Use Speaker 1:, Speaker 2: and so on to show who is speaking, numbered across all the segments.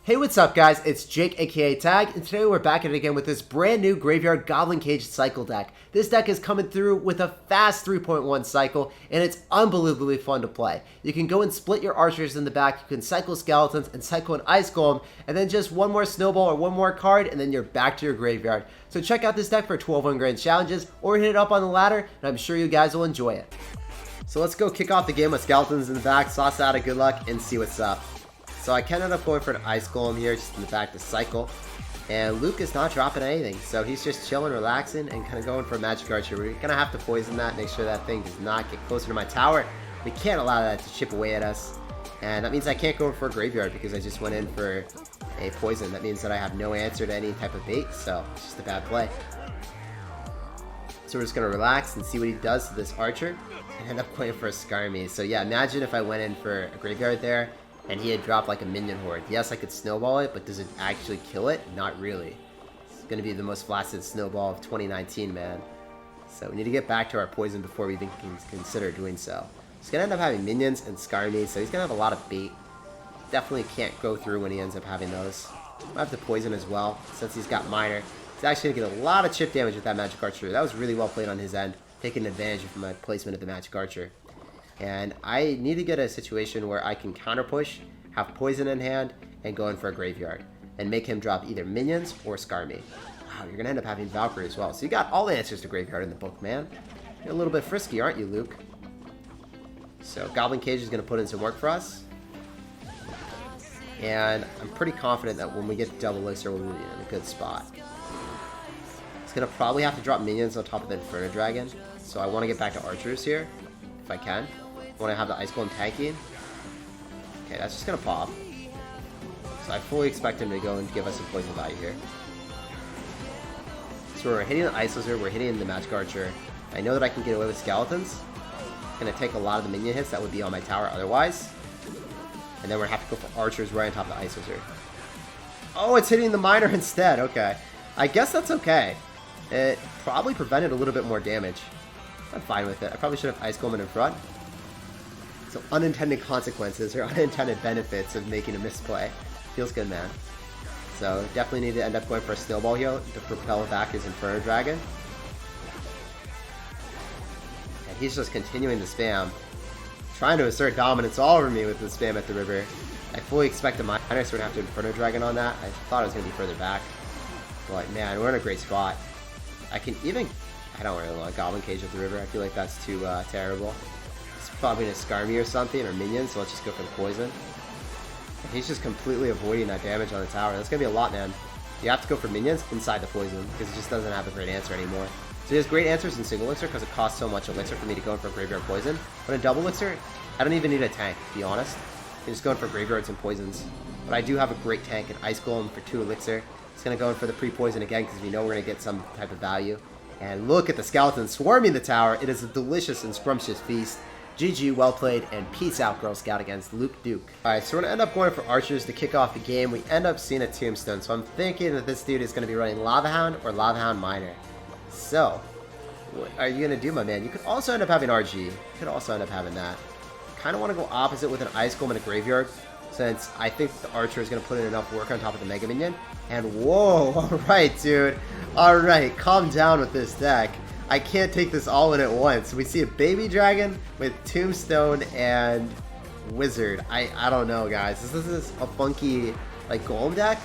Speaker 1: Hey, what's up guys? It's Jake aka Tag, and today we're back at it again with this brand new Graveyard Goblin Cage cycle deck. This deck is coming through with a fast 3.1 cycle, and it's unbelievably fun to play. You can go and split your archers in the back, you can cycle skeletons and cycle an ice golem, and then just one more snowball or one more card, and then you're back to your graveyard. So check out this deck for 12 1-grand challenges, or hit it up on the ladder, and I'm sure you guys will enjoy it. So let's go kick off the game with skeletons in the back, sauce out of good luck, and see what's up. So I can end up going for an ice golem here, just in the back to cycle. And Luke is not dropping anything, so he's just chilling, relaxing, and kind of going for a magic archer. We're going to have to poison that, make sure that thing does not get closer to my tower. We can't allow that to chip away at us. And that means I can't go for a graveyard because I just went in for a poison. That means that I have no answer to any type of bait, so it's just a bad play. So we're just going to relax and see what he does to this archer, and end up going for a Skarmy. So yeah, imagine if I went in for a graveyard there, and he had dropped like a minion horde. Yes, I could snowball it, but does it actually kill it? Not really. It's going to be the most flaccid snowball of 2019, man. So we need to get back to our poison before we even can consider doing so. He's going to end up having minions and Skarmy, so he's going to have a lot of bait. Definitely can't go through when he ends up having those. I have to poison as well, since he's got minor. He's actually going to get a lot of chip damage with that magic archer. That was really well played on his end, taking advantage of my placement of the magic archer. And I need to get a situation where I can counter push, have poison in hand, and go in for a graveyard. And make him drop either minions or Skarmy. Wow, you're going to end up having Valkyrie as well. So you got all the answers to graveyard in the book, man. You're a little bit frisky, aren't you, Luke? So Goblin Cage is going to put in some work for us. And I'm pretty confident that when we get double elixir, we'll be in a good spot. It's going to probably have to drop minions on top of the Inferno Dragon. So I want to get back to archers here, if I can. When I have the Ice Golem tanking. Okay, that's just going to pop. So I fully expect him to go and give us some poison value here. So we're hitting the Ice Lizard, we're hitting the Magic Archer. I know that I can get away with Skeletons. It's going to take a lot of the minion hits that would be on my tower otherwise. And then we're going to have to go for Archers right on top of the Ice Lizard. Oh, it's hitting the Miner instead. Okay. I guess that's okay. It probably prevented a little bit more damage. I'm fine with it. I probably should have Ice Golem in front. So unintended consequences or unintended benefits of making a misplay. Feels good, man. So definitely need to end up going for a snowball here to propel back his Inferno Dragon. And he's just continuing to spam. Trying to assert dominance all over me with the spam at the river. I fully expect the Miner, so we're going to have to Inferno Dragon on that. I thought it was going to be further back. But man, we're in a great spot. I can even... I don't really want a Goblin Cage at the river. I feel like that's too terrible. It's probably going to Skarmy or something, or minions, so let's just go for the poison. And he's just completely avoiding that damage on the tower. That's going to be a lot, man. You have to go for minions inside the poison, because it just doesn't have a great answer anymore. So he has great answers in single elixir, because it costs so much elixir for me to go in for graveyard poison. But in double elixir, I don't even need a tank, to be honest. I'm just going for graveyards and poisons. But I do have a great tank, an Ice Golem for 2 elixir. He's going to go in for the pre-poison again, because we know we're going to get some type of value. And look at the skeleton swarming the tower. It is a delicious and scrumptious feast. GG, well played, and peace out, Girl Scout, against Luke Duke. Alright, so we're going to end up going for archers to kick off the game. We end up seeing a tombstone, so I'm thinking that this dude is going to be running Lava Hound or Lava Hound Miner. So, what are you going to do, my man? You could also end up having RG. You could also end up having that. Kind of want to go opposite with an Ice Golem and a Graveyard, since I think the archer is going to put in enough work on top of the Mega Minion. And whoa, alright, dude. Alright, calm down with this deck. I can't take this all in at once. We see a baby dragon with tombstone and wizard. I don't know, guys. Is this a funky, like, golem deck?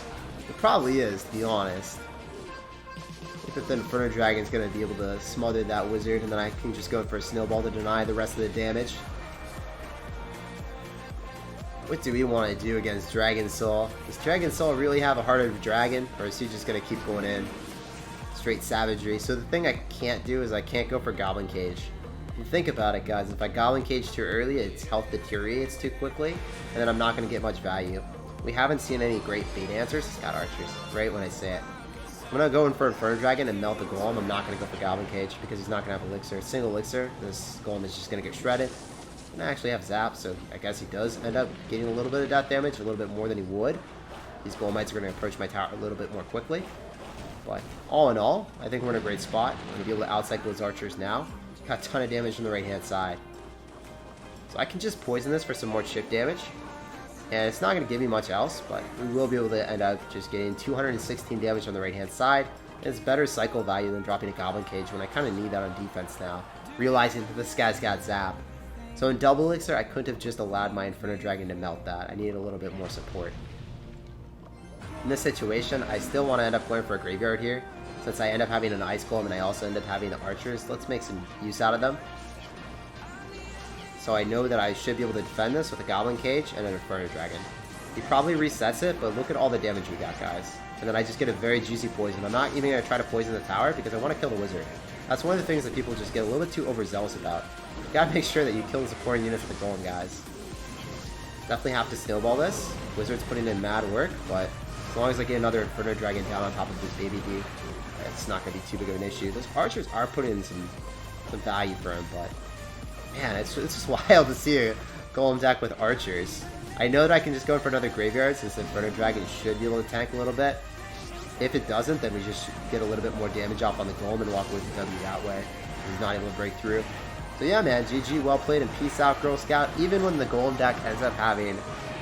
Speaker 1: It probably is, to be honest. I think that the Inferno Dragon's going to be able to smother that wizard, and then I can just go for a snowball to deny the rest of the damage. What do we want to do against Dragon Soul? Does Dragon Soul really have a heart of a dragon, or is he just going to keep going in? Straight savagery. So the thing I can't do is I can't go for Goblin Cage. If you think about it, guys, if I Goblin Cage too early, its health deteriorates too quickly, and then I'm not going to get much value. We haven't seen any great bait answers. It's got archers, right when I say it. I'm going to go in for Inferno Dragon and melt the Golem. I'm not going to go for Goblin Cage because he's not going to have Elixir. Single Elixir, this Golem is just going to get shredded. And I actually have Zap, so I guess he does end up getting a little bit of death damage, a little bit more than he would. These Golemites are going to approach my tower a little bit more quickly. But all in all, I think we're in a great spot. I'm going to be able to outcycle those archers now. Got a ton of damage on the right-hand side. So I can just poison this for some more chip damage. And it's not going to give me much else, but we will be able to end up just getting 216 damage on the right-hand side. And it's better cycle value than dropping a Goblin Cage when I kind of need that on defense now, realizing that this guy's got Zap. So in Double Elixir, I couldn't have just allowed my Inferno Dragon to melt that. I needed a little bit more support. In this situation, I still want to end up going for a Graveyard here. Since I end up having an Ice Golem and I also end up having the Archers, let's make some use out of them. So I know that I should be able to defend this with a Goblin Cage and an Inferno Dragon. He probably resets it, but look at all the damage we got, guys. And then I just get a very juicy poison. I'm not even going to try to poison the tower because I want to kill the wizard. That's one of the things that people just get a little bit too overzealous about. You gotta make sure that you kill the supporting units with the golem, guys. Definitely have to snowball this. Wizard's putting in mad work, but as long as I get another Inferno Dragon down on top of this baby D, it's not going to be too big of an issue. Those Archers are putting in some value for him, but man, it's just wild to see a Golem deck with Archers. I know that I can just go in for another Graveyard since Inferno Dragon should be able to tank a little bit. If it doesn't, then we just get a little bit more damage off on the Golem and walk away with the W that way. He's not able to break through. So yeah, man, GG, well played, and peace out, Girl Scout. Even when the Golem deck ends up having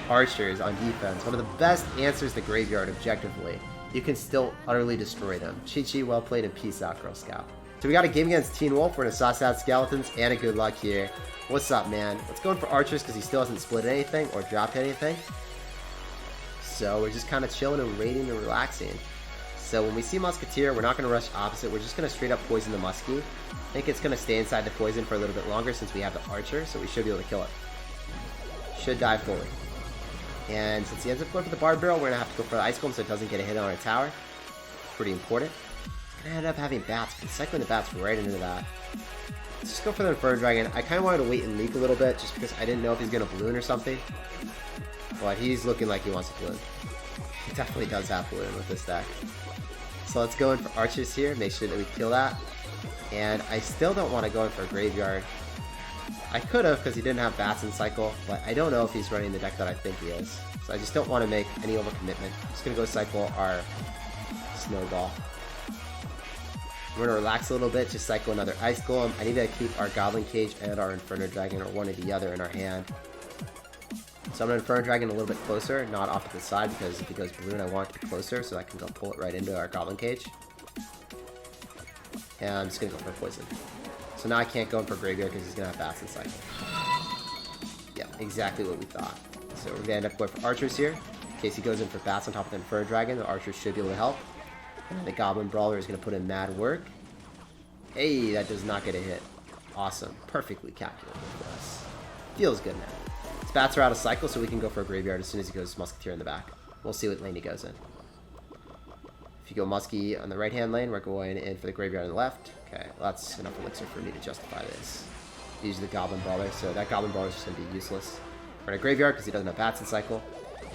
Speaker 1: Archers on defense, one of the best answers to Graveyard objectively, you can still utterly destroy them. GG, well played, and peace out, Girl Scout. So we got a game against Teen Wolf. We're going to sauce out Skeletons and a good luck here. What's up, man? Let's go in for Archers because he still hasn't split anything or dropped anything. So we're just kind of chilling and waiting and relaxing. So when we see Musketeer, we're not going to rush opposite. We're just going to straight up poison the Muskie. I think it's going to stay inside the poison for a little bit longer since we have the Archer, so we should be able to kill it. Should die fully. And since he ends up going for the Bard Barrel, we're going to have to go for the Ice Golem so it doesn't get a hit on our tower. Pretty important. It's going to end up having Bats, but cycling the Bats right into that. Let's just go for the Inferno Dragon. I kind of wanted to wait and leak a little bit just because I didn't know if he's going to balloon or something. But he's looking like he wants to balloon. He definitely does have balloon with this deck. So let's go in for Archers here, make sure that we kill that. And I still don't want to go in for a Graveyard. I could have because he didn't have Bats in cycle, but I don't know if he's running the deck that I think he is. So I just don't want to make any overcommitment. I'm just going to go cycle our Snowball. We're going to relax a little bit, just cycle another Ice Golem. I need to keep our Goblin Cage and our Inferno Dragon, or one or the other, in our hand. So I'm going to Inferno Dragon a little bit closer, not off to the side, because if he goes Balloon, I want it to be closer, so I can go pull it right into our Goblin Cage. And I'm just going to go for Poison. So now I can't go in for Graveyard because he's going to have Bats in cycle. Yeah, exactly what we thought. So we're going to end up going for Archers here. In case he goes in for Bats on top of the Inferno Dragon, the Archers should be able to help. And the Goblin Brawler is going to put in mad work. Hey, that does not get a hit. Awesome. Perfectly calculated for us. Feels good, man. His Bats are out of cycle, so we can go for a Graveyard as soon as he goes Musketeer in the back. We'll see what lane he goes in. If you go Muskie on the right-hand lane, we're going in for the Graveyard on the left. Okay, well, that's enough elixir for me to justify this. Use the Goblin Brawler, so that Goblin Brawler is just going to be useless. We're in a Graveyard because he doesn't have Bats in cycle.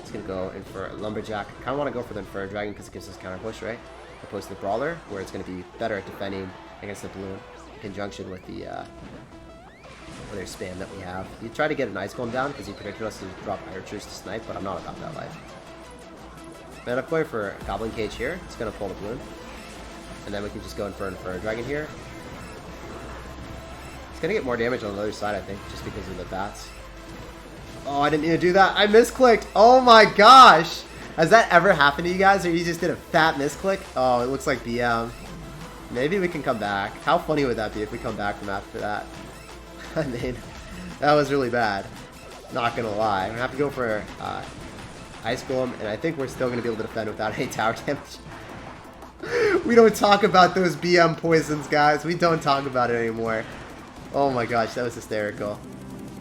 Speaker 1: He's going to go in for a Lumberjack. I kind of want to go for the Inferno Dragon because it gives us counter push, right? Opposed to the Brawler, where it's going to be better at defending against the Balloon in conjunction with the other spam that we have. You try to get an Ice Golem down because he predicted us to drop Archers to snipe, but I'm not about that life. I'm up going for a Goblin Cage here. It's going to pull the Balloon. And then we can just go in for a Dragon here. It's going to get more damage on the other side, I think, just because of the Bats. Oh, I didn't mean to do that. I misclicked. Oh my gosh. Has that ever happened to you guys, or you just did a fat misclick? Oh, it looks like BM. Maybe we can come back. How funny would that be if we come back from after that? I mean, that was really bad. Not gonna lie. I'm gonna have to go for Ice Golem, and I think we're still gonna be able to defend without any tower damage. We don't talk about those BM poisons, guys. We don't talk about it anymore. Oh my gosh, that was hysterical.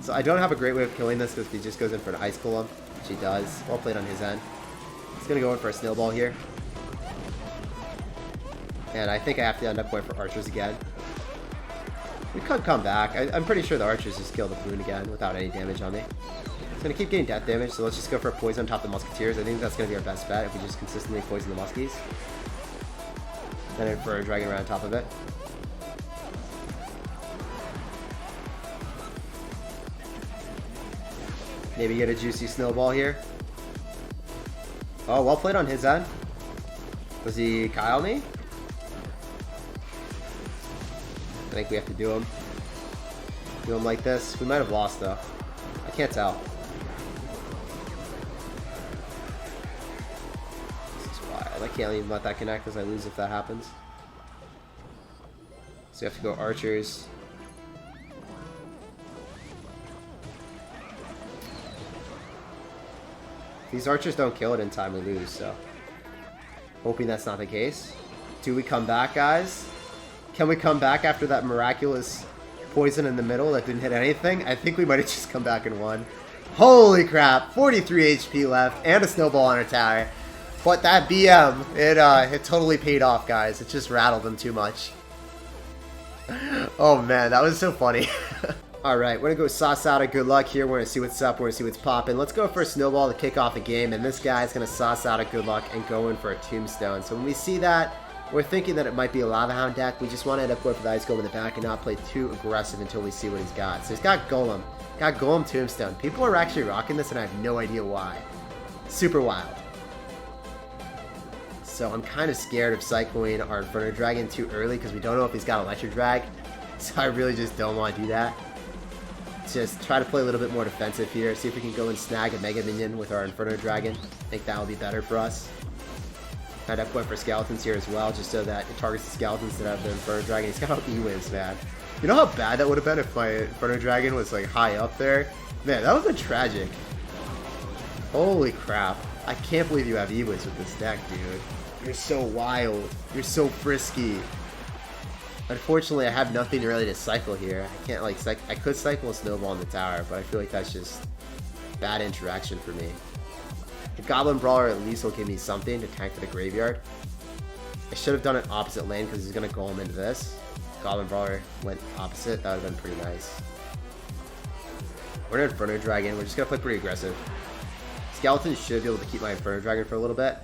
Speaker 1: So I don't have a great way of killing this because he just goes in for an Ice Golem, which he does. Well played on his end. He's gonna go in for a Snowball here. And I think I have to end up going for Archers again. We could come back. I'm pretty sure the Archers just kill the Balloon again without any damage on me. It's going to keep getting death damage, so let's just go for a Poison on top of the Musketeers. I think that's going to be our best bet if we just consistently poison the Muskies. Then in for a Dragon right on top of it. Maybe get a juicy Snowball here. Oh, well played on his end. Was he Kyle me? I think we have to do him. Do him like this. We might have lost though. I can't tell. I can't even let that connect because I lose if that happens. So you have to go archers. If these archers don't kill it in time, we lose, so hoping that's not the case. Do we come back, guys? Can we come back after that miraculous poison in the middle that didn't hit anything? I think we might have just come back and won. Holy crap, 43 HP left and a snowball on our tower. But that BM, it totally paid off, guys. It just rattled them too much. Oh man, that was so funny. Alright, we're gonna go sauce out a good luck here. We're gonna see what's up, we're gonna see what's popping. Let's go for a snowball to kick off the game, and this guy's gonna sauce out a good luck and go in for a tombstone. So when we see that, we're thinking that it might be a Lava Hound deck. We just want to end up going for the Ice Golem in the back and not play too aggressive until we see what he's got. So he's got Golem. Got Golem Tombstone. People are actually rocking this and I have no idea why. Super wild. So I'm kind of scared of cycling our Inferno Dragon too early because we don't know if he's got Electro Drag. So I really just don't want to do that. Just try to play a little bit more defensive here. See if we can go and snag a Mega Minion with our Inferno Dragon. I think that will be better for us. I'd have going for skeletons here as well, just so that it targets the skeletons that have the Inferno Dragon. He's got all E-Wiz, man. You know how bad that would have been if my Inferno Dragon was like high up there? Man, that would have been tragic. Holy crap. I can't believe you have E-Wiz with this deck, dude. You're so wild. You're so frisky. Unfortunately, I have nothing really to cycle here. I can't like I could cycle a snowball in the tower, but I feel like that's just bad interaction for me. The Goblin Brawler at least will give me something to tank for the graveyard. I should have done it opposite lane because he's going to golem into this. Goblin Brawler went opposite. That would have been pretty nice. We're in Inferno Dragon. We're just going to play pretty aggressive. Skeleton should be able to keep my Inferno Dragon for a little bit.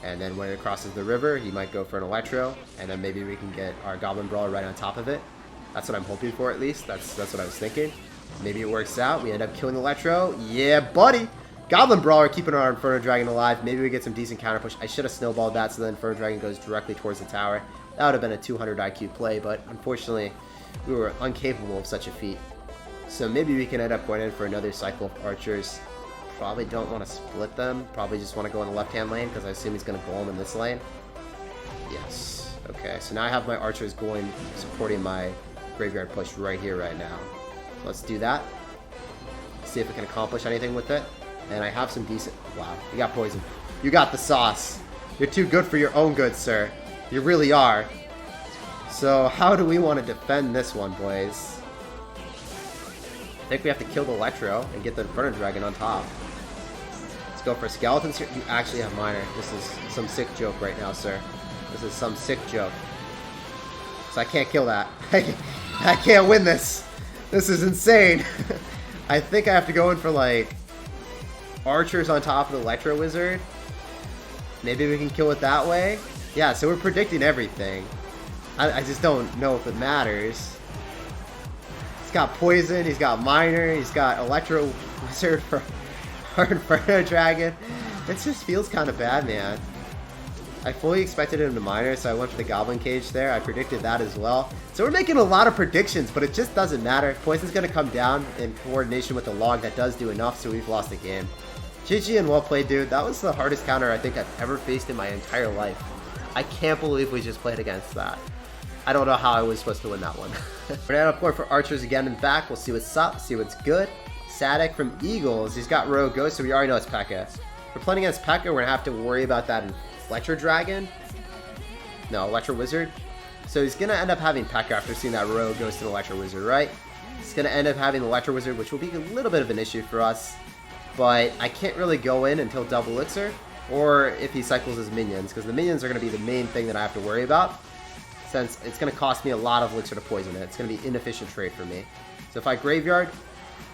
Speaker 1: And then when it crosses the river, he might go for an Electro. And then maybe we can get our Goblin Brawler right on top of it. That's what I'm hoping for at least. That's what I was thinking. Maybe it works out. We end up killing the Electro. Yeah, buddy! Goblin Brawler keeping our Inferno Dragon alive. Maybe we get some decent counter push. I should have snowballed that so the Inferno Dragon goes directly towards the tower. That would have been a 200 IQ play, but unfortunately, we were incapable of such a feat. So maybe we can end up going in for another cycle of archers. Probably don't want to split them. Probably just want to go in the left-hand lane because I assume he's going to golem in this lane. Yes. Okay, so now I have my archers going, supporting my graveyard push right here, right now. So let's do that. See if we can accomplish anything with it. And I have some decent... Wow, you got poison. You got the sauce. You're too good for your own good, sir. You really are. So how do we want to defend this one, boys? I think we have to kill the Electro and get the Inferno Dragon on top. Let's go for skeletons here. You actually have Miner. This is some sick joke right now, sir. This is some sick joke. So I can't kill that. I can't win this. This is insane. I think I have to go in for like... archers on top of the Electro Wizard. Maybe we can kill it that way. Yeah, so we're predicting everything. I just don't know if it matters. He's got poison, he's got miner, he's got Electro Wizard for our Inferno Dragon. It just feels kind of bad, man. I fully expected him to miner, so I went for the Goblin Cage there. I predicted that as well. So we're making a lot of predictions, but it just doesn't matter. Poison's going to come down in coordination with the log. That does do enough, so we've lost the game. GG and well played, dude. That was the hardest counter I think I've ever faced in my entire life. I can't believe we just played against that. I don't know how I was supposed to win that one. We're now up for archers again in back. We'll see what's up, see what's good. Sadek from Eagles. He's got Rogue Ghost, so we already know it's Pekka. If we're playing against Pekka, we're going to have to worry about that Electro Dragon. No, Electro Wizard. So he's going to end up having Pekka after seeing that Rogue Ghost and Electro Wizard, right? He's going to end up having the Electro Wizard, which will be a little bit of an issue for us. But I can't really go in until double elixir, or if he cycles his minions, because the minions are going to be the main thing that I have to worry about, since it's going to cost me a lot of elixir to poison it. It's going to be an inefficient trade for me. So if I graveyard,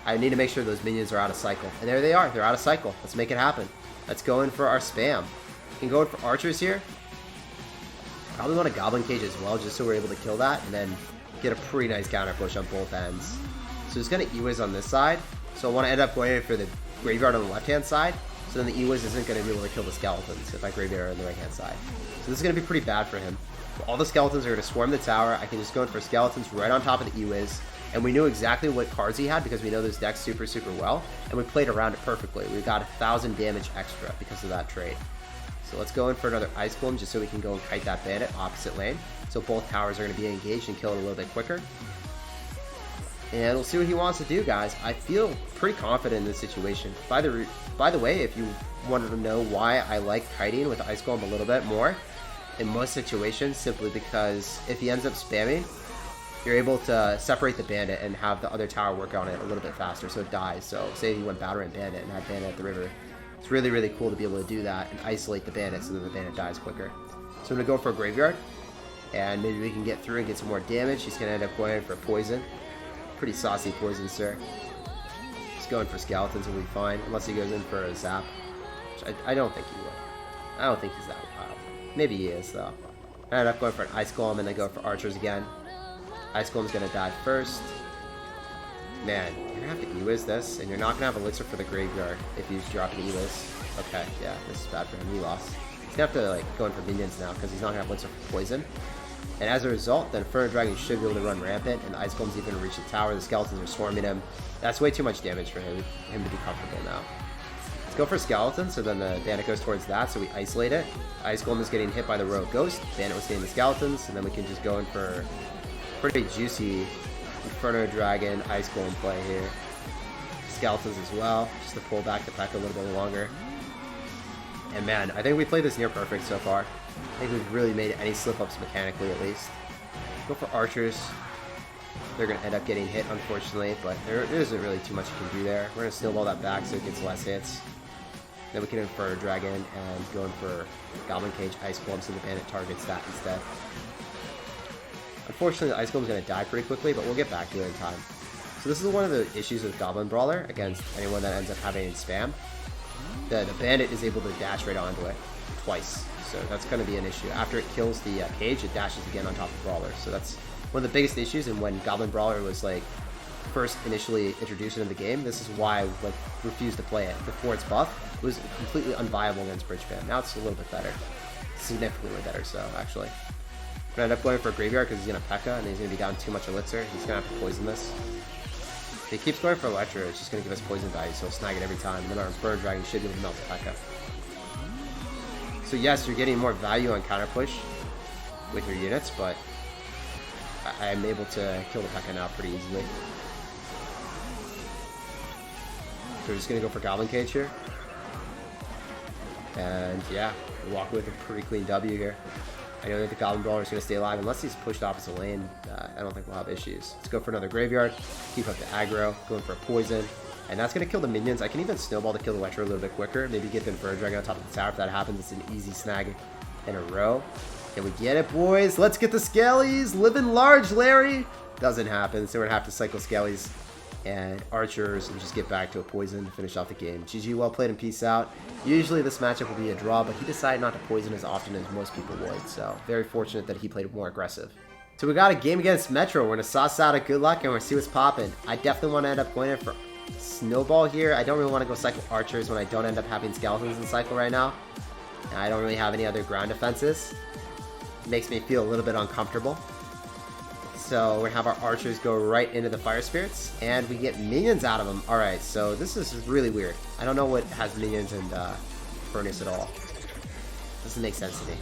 Speaker 1: I need to make sure those minions are out of cycle. And there they are. They're out of cycle. Let's make it happen. Let's go in for our spam. We can go in for archers here. Probably want a Goblin Cage as well, just so we're able to kill that, and then get a pretty nice counter push on both ends. So he's going to E-Wiz on this side. So I want to end up going in for the graveyard on the left-hand side, so then the E-Wiz isn't going to be able to kill the skeletons if I graveyard on the right-hand side. So this is going to be pretty bad for him. All the skeletons are going to swarm the tower. I can just go in for skeletons right on top of the E-Wiz, and we knew exactly what cards he had because we know this deck super, super well, and we played around it perfectly. We got 1,000 damage extra because of that trade. So let's go in for another Ice Golem just so we can go and kite that bandit opposite lane. So both towers are going to be engaged and kill it a little bit quicker. And we'll see what he wants to do, guys. I feel pretty confident in this situation. By the way, if you wanted to know why I like kiting with Ice Golem a little bit more in most situations, simply because if he ends up spamming, you're able to separate the bandit and have the other tower work on it a little bit faster so it dies. So say you went Battering Bandit and had bandit at the river. It's really, really cool to be able to do that and isolate the bandit so that the bandit dies quicker. So I'm going to go for a Graveyard, and maybe we can get through and get some more damage. He's going to end up going for poison. Pretty saucy poison, sir. Just going for skeletons will be fine, unless he goes in for a zap. Which I don't think he will. I don't think he's that wild. Maybe he is, though. I end up going for an Ice Golem and then go for archers again. Ice Golem's going to die first. Man, you're going to have to Ewiz this, and you're not going to have Elixir for the Graveyard if you drop an Ewiz. Okay, yeah, this is bad for him. He lost. He's going to have to like go in for minions now because he's not going to have Elixir for poison. And as a result, the Inferno Dragon should be able to run rampant, and the Ice Golem's even going to reach the tower. The skeletons are swarming him. That's way too much damage for him to be comfortable now. Let's go for skeleton, so then the bandit goes towards that, so we isolate it. Ice Golem is getting hit by the Rogue Ghost. Bandit was getting the skeletons, and then we can just go in for pretty juicy Inferno Dragon, Ice Golem play here. Skeletons as well, just to pull back the Pekka a little bit longer. And man, I think we played this near perfect so far. I think we've really made any slip-ups mechanically at least. Go for archers. They're going to end up getting hit, unfortunately, but there isn't really too much you can do there. We're going to snowball that back so it gets less hits. Then we can Inferno Dragon and go in for Goblin Cage, Ice Golem, so the bandit targets that instead. Unfortunately, the Ice Golem is going to die pretty quickly, but we'll get back to it in time. So this is one of the issues with Goblin Brawler against anyone that ends up having spam. The bandit is able to dash right onto it twice, so that's going to be an issue. After it kills the cage, it dashes again on top of Brawler. So that's one of the biggest issues, and when Goblin Brawler was like first initially introduced into the game, this is why I like refused to play it. Before its buff, it was completely unviable against Bridge Spam. Now it's a little bit better. Significantly better, so actually. I'm going to end up going for a Graveyard because he's going to Pekka and he's going to be down too much Elixir. He's going to have to poison this. If he keeps going for Electro, it's just going to give us poison value, so he'll snag it every time. And then our Inferno Dragon should be able to melt the Pekka. So yes, you're getting more value on counter push with your units, but I'm able to kill the Pekka now pretty easily. So we're just going to go for Goblin Cage here. And yeah, we walk away with a pretty clean W here. I know that the Goblin Brawler is going to stay alive. Unless he's pushed opposite lane, I don't think we'll have issues. Let's go for another Graveyard. Keep up the aggro. Going for a Poison. And that's going to kill the minions. I can even Snowball to kill the Electro a little bit quicker. Maybe get the Inferno Dragon on top of the tower. If that happens, it's an easy snag in a row. Can we get it, boys? Let's get the Skellies. Living large, Larry. Doesn't happen. So we're going to have to cycle Skellies and Archers and just get back to a Poison to finish off the game. GG, well played, and peace out. Usually this matchup will be a draw, but he decided not to Poison as often as most people would, so very fortunate that he played more aggressive. So we got a game against Metro. We're going to sauce out a good luck and we're going to see what's popping. I definitely want to end up going in for Snowball here. I don't really want to go cycle Archers when I don't end up having Skeletons in cycle right now. And I don't really have any other ground defenses. It makes me feel a little bit uncomfortable. So we're going to have our Archers go right into the Fire Spirits, and we get minions out of them. Alright, so this is really weird. I don't know what has minions and Furnace at all. Doesn't make sense to me.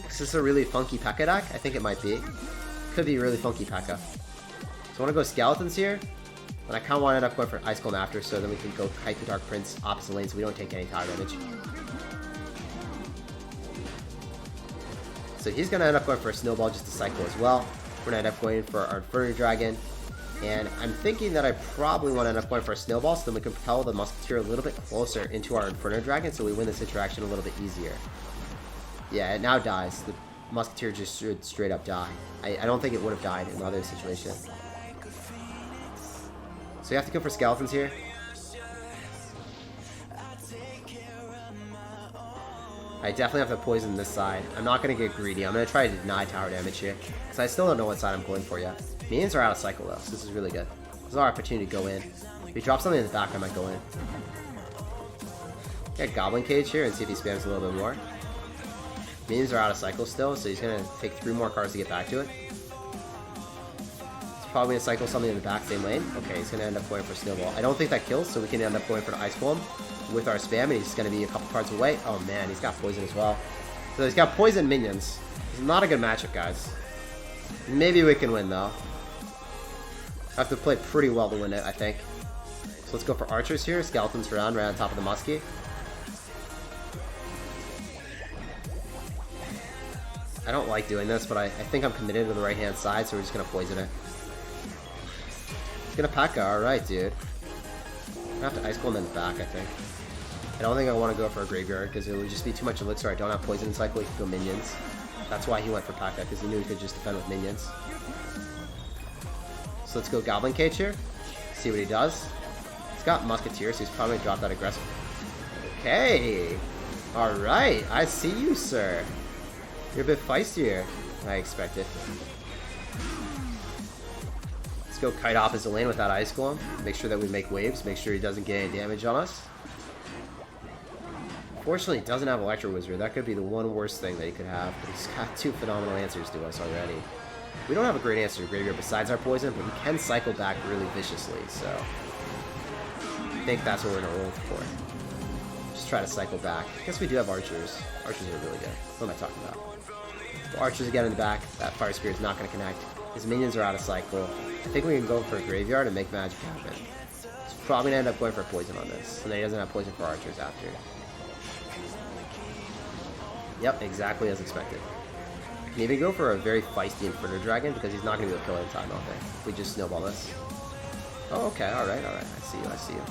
Speaker 1: Is this a really funky Pekka deck? I think it might be. Could be a really funky Pekka. So I want to go Skeletons here, and I kind of want to end up going for Ice Golem after, so then we can go kite the Dark Prince opposite lane so we don't take any tower damage. So he's going to end up going for a Snowball just to cycle as well. We're going to end up going for our Inferno Dragon. And I'm thinking that I probably want to end up going for a Snowball so then we can propel the Musketeer a little bit closer into our Inferno Dragon so we win this interaction a little bit easier. Yeah, it now dies. The Musketeer just should straight up die. I don't think it would have died in the other situation. So you have to go for Skeletons here. I definitely have to poison this side. I'm not going to get greedy. I'm going to try to deny tower damage here, because I still don't know what side I'm going for yet. Minions are out of cycle though, so this is really good. There's our opportunity to go in. If he drops something in the back, I might go in. Get Goblin Cage here and see if he spams a little bit more. Minions are out of cycle still, so he's going to take 3 more cards to get back to it. It's probably going to cycle something in the back same lane. Okay, he's going to end up going for Snowball. I don't think that kills, so we can end up going for the Ice Golem with our spam, and he's going to be a couple cards away. Oh man, he's got poison as well. So he's got poison minions. It's not a good matchup, guys. Maybe we can win, though. I have to play pretty well to win it, I think. So let's go for archers here. Skeletons around right on top of the muskie. I don't like doing this, but I think I'm committed to the right-hand side, so we're just going to poison it. He's going to Pekka. Alright, dude. I'm going to have to Ice Golem in the back, I think. I don't think I want to go for a graveyard, because it would just be too much elixir. I don't have poison cycle, he could go minions. That's why he went for Pekka, because he knew he could just defend with minions. So let's go Goblin Cage here. See what he does. He's got Musketeer, so he's probably going to drop that aggressive. Okay. Alright, I see you, sir. You're a bit feistier than I expected. Let's go Kite off his lane with that Ice Golem. Make sure that we make waves. Make sure he doesn't get any damage on us. Fortunately, he doesn't have Electro Wizard. That could be the one worst thing that he could have. But he's got two phenomenal answers to us already. We don't have a great answer to Graveyard besides our poison, but we can cycle back really viciously. So I think that's what we're going to roll for. Just try to cycle back. I guess we do have archers. Archers are really good. What am I talking about? So archers again in the back. That Fire Spirit is not going to connect. His minions are out of cycle. I think we can go for a graveyard and make magic happen. He's probably going to end up going for poison on this. And then he doesn't have poison for archers after. Yep, exactly as expected. Can even go for a very feisty Inferno Dragon because he's not going to be able to kill it in time, I don't think. If we just snowball this. Oh, okay, alright. I see you.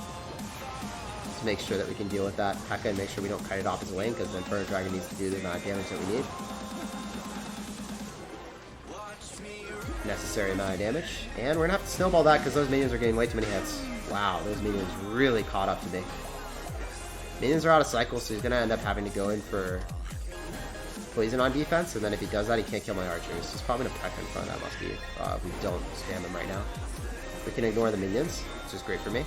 Speaker 1: Let's make sure that we can deal with that Pekka and make sure we don't kite it off his lane because the Inferno Dragon needs to do the amount of damage that we need. Necessary amount of damage. And we're going to have to snowball that because those minions are getting way too many hits. Wow, those minions really caught up to me. Minions are out of cycle, so he's going to end up having to go in for poison on defense, and then if he does that, he can't kill my archers. He's probably going to Pekka in front of that muskie if we don't spam him right now. We can ignore the minions, which is great for me.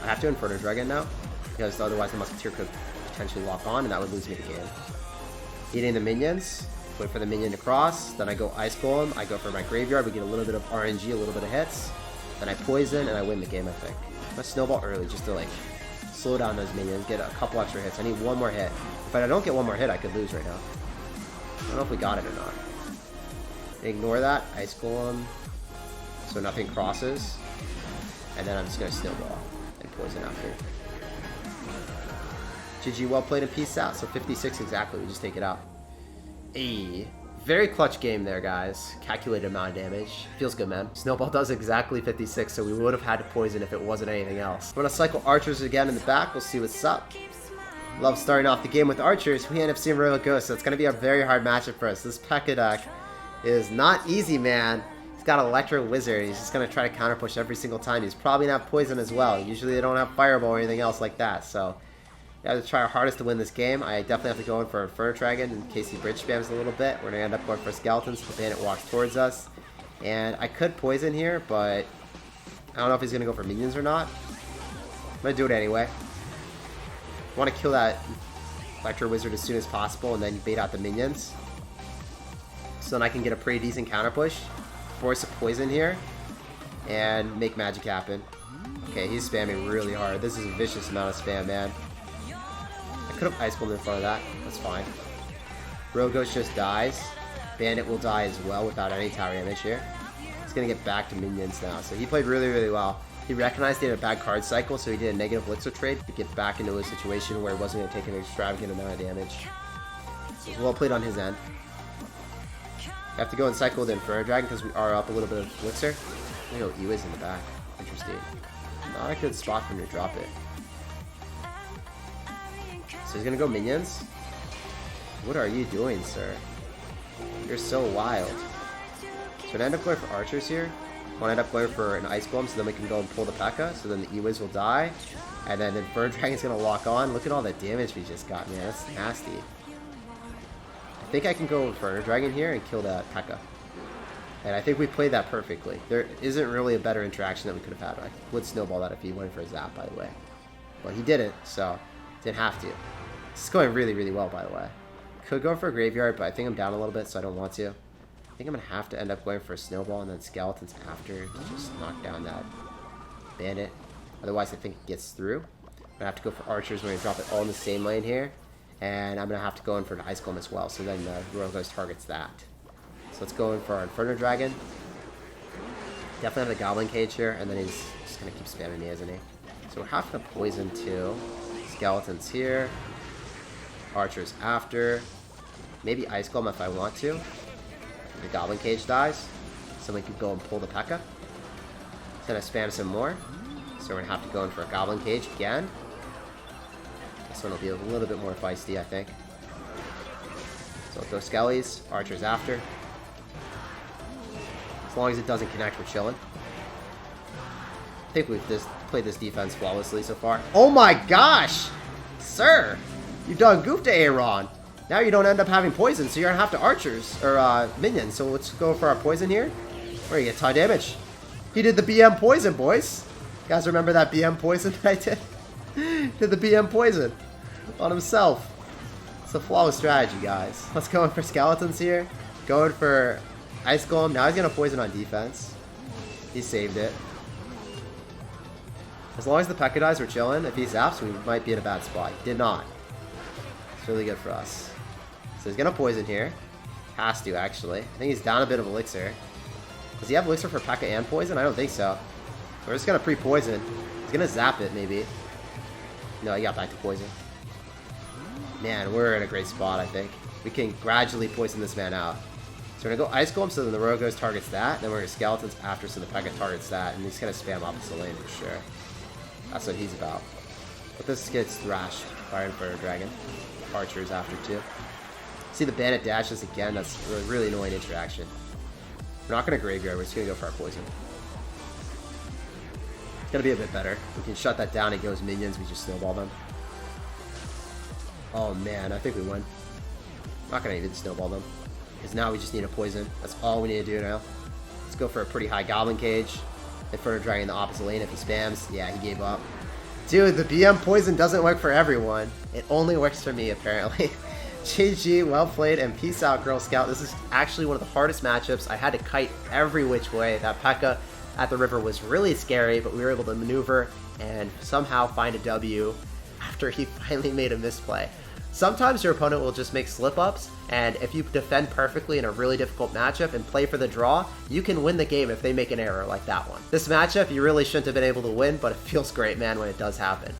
Speaker 1: I have to Inferno Dragon now, because otherwise the musketeer could potentially lock on, and that would lose me the game. Eating the minions, wait for the minion to cross, then I go Ice Golem, I go for my graveyard, we get a little bit of RNG, a little bit of hits, then I poison, and I win the game, I think. Let's snowball early, just to like slow down those minions, get a couple extra hits. I need one more hit. If I don't get one more hit, I could lose right now. I don't know if we got it or not. Ignore that. Ice Golem. So nothing crosses. And then I'm just going to snowball and poison after. GG, well played and peace out. So 56 exactly. We just take it out. Hey. Very clutch game there, guys. Calculated amount of damage. Feels good, man. Snowball does exactly 56, so we would have had to poison if it wasn't anything else. We're going to cycle archers again in the back. We'll see what's up. Love starting off the game with archers. We end up seeing Royal Ghost, so it's going to be a very hard matchup for us. This Pekka deck is not easy, man. He's got Electro Wizard. He's just going to try to counter push every single time. He's probably going to have poison as well. Usually they don't have Fireball or anything else like that, so I have to try our hardest to win this game. I definitely have to go in for Inferno Dragon in case he bridge spams a little bit. We're going to end up going for Skeletons. The Bandit walks towards us. And I could poison here, but I don't know if he's going to go for minions or not. I'm going to do it anyway. I want to kill that Electro Wizard as soon as possible and then bait out the minions. So then I can get a pretty decent counter push. Force a poison here. And make magic happen. Okay, he's spamming really hard. This is a vicious amount of spam, man. Could have Ice Golem in front of that. That's fine. Royal Ghost just dies. Bandit will die as well without any tower damage here. He's going to get back to minions now. So he played really, really well. He recognized he had a bad card cycle, so he did a negative elixir trade to get back into a situation where he wasn't going to take an extravagant amount of damage. So it was well played on his end. I have to go and cycle with the Inferno Dragon because we are up a little bit of elixir. I know Ewa's in the back. Interesting. Not a good spot for him to drop it. So he's gonna go minions. What are you doing, sir? You're so wild. So I end up going for archers here. I want to end up going for an Ice Golem so then we can go and pull the Pekka. So then the Ewiz will die. And then the Inferno Dragon's gonna lock on. Look at all that damage we just got, man. That's nasty. I think I can go Inferno Dragon here and kill that Pekka. And I think we played that perfectly. There isn't really a better interaction that we could have had. I would snowball that if he went for a zap, by the way. But he didn't, so didn't have to. This is going really, really well, by the way. Could go for a graveyard, but I think I'm down a little bit, so I don't want to. think I'm going to have to end up going for a snowball and then skeletons after to just knock down that bandit. Otherwise, I think it gets through. I'm going to have to go for archers. We're going to drop it all in the same lane here. And I'm going to have to go in for an ice golem as well. So then the Royal Ghost targets that. So let's go in for our Inferno Dragon. Definitely have the Goblin Cage here. And then he's just going to keep spamming me, isn't he? So we're having to poison two. Skeletons here. Archers after. Maybe ice golem if I want to. The Goblin Cage dies. Someone can go and pull the Pekka. It's going to spam some more. So we're going to have to go in for a Goblin Cage again. This one will be a little bit more feisty, I think. So with those skellies, archers after. As long as it doesn't connect, we're chilling. I think we've just played this defense flawlessly so far. Oh my gosh! Sir! You've done goof to Aaron. Now you don't end up having poison, so you're gonna have to archers, or minions. So let's go for our poison here. Where you get tie damage. He did the BM poison, boys. You guys remember that BM poison that I did? Did the BM poison on himself. It's a flawless strategy, guys. Let's go in for skeletons here. Going for ice golem. Now he's gonna poison on defense. He saved it. As long as the Pekka dies, we're chilling. If he zaps, we might be in a bad spot. He did not. It's really good for us. So he's gonna poison here. Has to, actually. I think he's down a bit of elixir. Does he have elixir for Pekka and poison? I don't think so. We're just gonna pre-poison. He's gonna zap it, maybe. No, he got back to poison. Man, we're in a great spot, I think. We can gradually poison this man out. So we're gonna go Ice Golem, so then the Royal Ghost targets that. Then we're gonna Skeletons after, so the Pekka targets that. And he's gonna spam opposite lane for sure. That's what he's about. But this gets thrashed. Fire Inferno Dragon. Archers after too. See the Bandit dashes again. That's a really annoying interaction. We're not gonna Graveyard. We're just gonna go for our poison. It's gonna be a bit better. We can shut that down. It goes minions. We just snowball them. Oh man, I think we win. I'm not gonna even snowball them. Because now we just need a poison. That's all we need to do now. Let's go for a pretty high Goblin Cage. Inferno Dragon in the opposite lane. If he spams, yeah, he gave up. Dude, the BM poison doesn't work for everyone. It only works for me, apparently. GG, well played, and peace out, Girl Scout. This is actually one of the hardest matchups. I had to kite every which way. That Pekka at the river was really scary, but we were able to maneuver and somehow find a W after he finally made a misplay. Sometimes your opponent will just make slip-ups, and if you defend perfectly in a really difficult matchup and play for the draw, you can win the game if they make an error like that one. This matchup, you really shouldn't have been able to win, but it feels great, man, when it does happen.